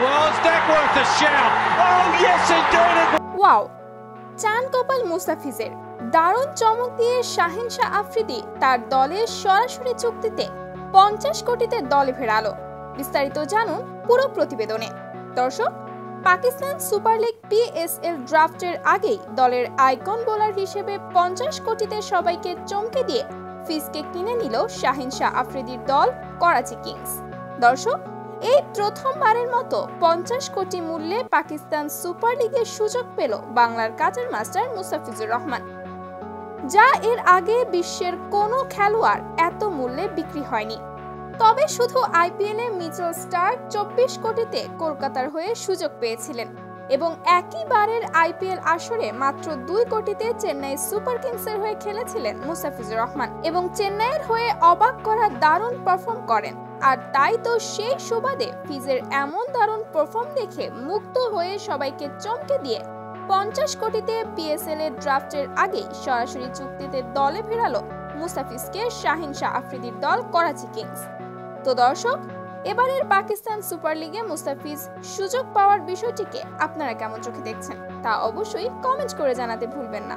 Well, is that worth a shout? Oh, yes, indeed. Wow, চান কপাল মুস্তাফিজের দারুণ চমক দিয়ে শাহিন শাহ আফ্রিদি তার দলের সরাসরি চুক্তিতে 50 কোটিতে দলে ফেরালো। বিস্তারিত জানুন পুরো প্রতিবেদনে। দর্শক, পাকিস্তান সুপার লিগ PSL ড্রাফটের আগেই দলের আইকন বোলার হিসেবে 50 কোটিতে সবাইকে চমকে দিয়ে ফিজকে কিনে নিল শাহিন শাহ আফ্রিদির দল করাচি কিংস। দর্শক, এই প্রথমবারের মতো 50 কোটি মূল্যে পাকিস্তান সুপার লিগের সুযোগ পেল বাংলার কাজের মাস্টার মুস্তাফিজুর রহমান, যা এর আগে বিশ্বের কোনো খেলোয়াড় এত মূল্যে বিক্রি হয়নি। তবে শুধু IPL-এ মিচেল স্টার্ক 24 কোটিতে কলকাতার হয়ে সুযোগ পেয়েছিলেন এবং একইবারের IPL আসরে মাত্র 2 কোটিতে চেন্নাই সুপার কিংসের হয়ে খেলেছিলেন মুস্তাফিজুর রহমান এবং চেন্নাইয়ের হয়ে অবাক করা দারুণ পারফর্ম করেন। আর তাই তো সেই সুবাদে ফিজের এমন দারুণ পারফর্ম দেখে মুগ্ধ হয়ে সবাইকে চমকে দিয়ে 50 কোটিতে PSL এর ড্রাফটের আগেই সরাসরি চুক্তিতে দলে ফেরালো মুস্তাফিজকে শাহিন শাহ আফ্রিদির দল করাচি কিংস। তো দর্শক, এবারের পাকিস্তান সুপার লিগে মুস্তাফিজ সুযোগ পাওয়ার বিষয়টিকে আপনারা কেমন চোখে দেখছেন তা অবশ্যই কমেন্ট করে জানাতে ভুলবেন না।